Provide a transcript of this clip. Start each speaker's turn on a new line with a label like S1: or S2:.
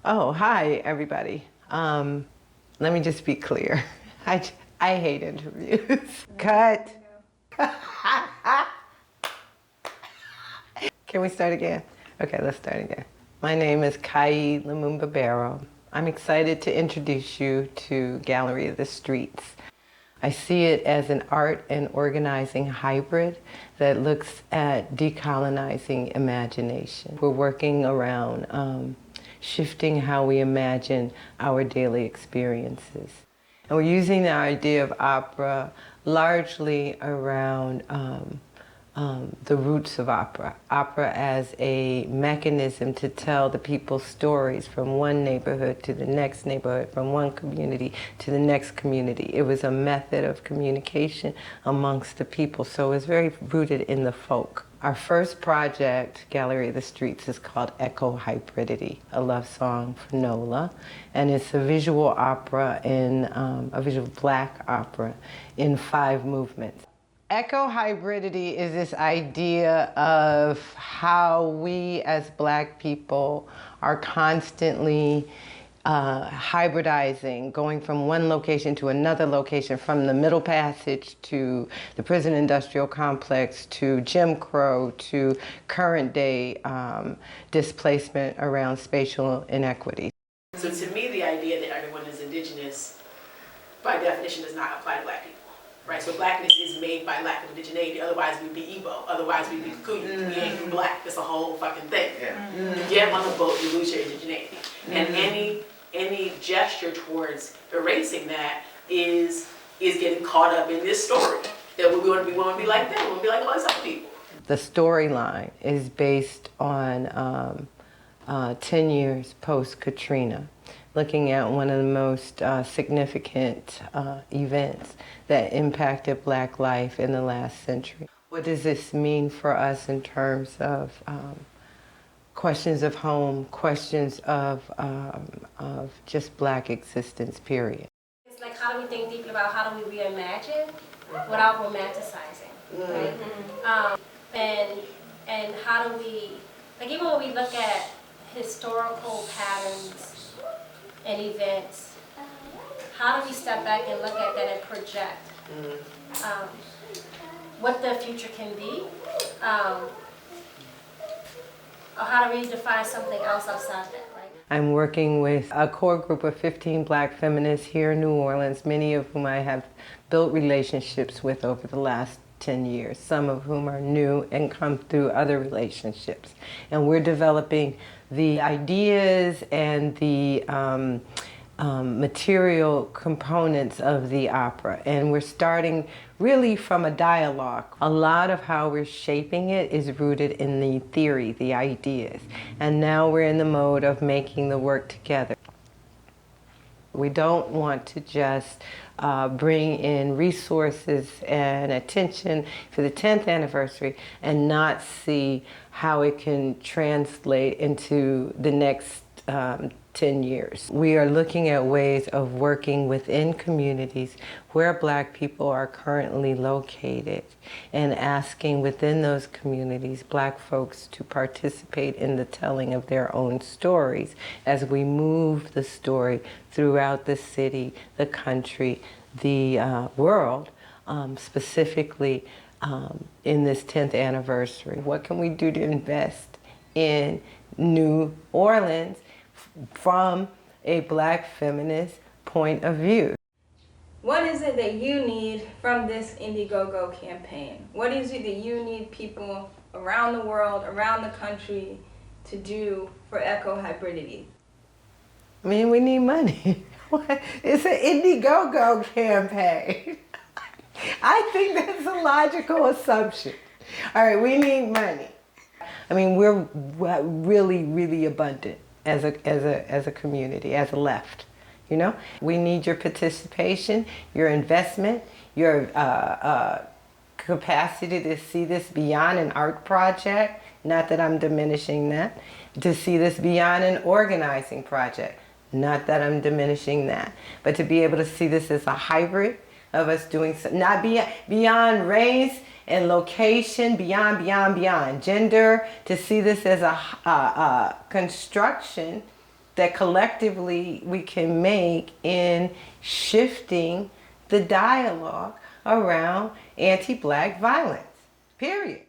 S1: Oh, hi, everybody. Let me just be clear. I hate interviews. Cut. Can we start again? Okay, let's start again. My name is Kai Lumumba Barrow. I'm excited to introduce you to Gallery of the Streets. I see it as an art and organizing hybrid that looks at decolonizing imagination. We're working around shifting how we imagine our daily experiences. And we're using the idea of opera largely around the roots of opera. Opera as a mechanism to tell the people's stories from one neighborhood to the next neighborhood, from one community to the next community. It was a method of communication amongst the people, so it was very rooted in the folk. Our first project, Gallery of the Streets, is called ECOHYBRIDITY, a love song for Nola, and it's a visual opera a visual black opera in 5 movements. Eco-hybridity is this idea of how we as Black people are constantly hybridizing, going from one location to another location, from the Middle Passage to the prison industrial complex to Jim Crow to current day displacement around spatial inequity.
S2: So to me, the idea that everyone is indigenous, by definition, does not apply to Black people. Right, so Blackness is made by lack of indigeneity, otherwise we'd be Igbo, otherwise we'd be Kikuyu, we ain't Black, it's a whole fucking thing. You get on the boat, you lose your indigeneity. And any gesture towards erasing that is getting caught up in this story. That we want to be like them, we want to be like all these other people.
S1: The storyline is based on 10 years post-Katrina, looking at one of the most significant events that impacted Black life in the last century. What does this mean for us in terms of questions of home, questions of just Black existence, period?
S3: It's like, how do we think deeply about how do we reimagine without romanticizing, right? And how do we, like, even when we look at historical patterns and events, how do we step back and look at that and project what the future can be, or how do we define something else outside that, right?
S1: I'm working with a core group of 15 Black feminists here in New Orleans, many of whom I have built relationships with over the last 10 years, some of whom are new and come through other relationships. And we're developing the ideas and the material components of the opera. And we're starting really from a dialogue. A lot of how we're shaping it is rooted in the theory, the ideas. And now we're in the mode of making the work together. We don't want to just bring in resources and attention for the 10th anniversary and not see how it can translate into the next 10 years. We are looking at ways of working within communities where Black people are currently located and asking within those communities Black folks to participate in the telling of their own stories as we move the story throughout the city, the country, the world, specifically in this 10th anniversary. What can we do to invest in New Orleans from a Black feminist point of view?
S4: What is it that you need from this Indiegogo campaign? What is it that you need people around the world, around the country to do for eco-hybridity?
S1: I mean, we need money. It's an Indiegogo campaign. I think that's a logical assumption. All right, we need money. I mean, we're really, really abundant as a community, as a left. You know, we need your participation, your investment, your capacity to see this beyond an art project. Not that I'm diminishing that. To see this beyond an organizing project. Not that I'm diminishing that. But to be able to see this as a hybrid of us doing, not beyond race and location, beyond gender, to see this as a construction that collectively we can make in shifting the dialogue around anti-Black violence, period.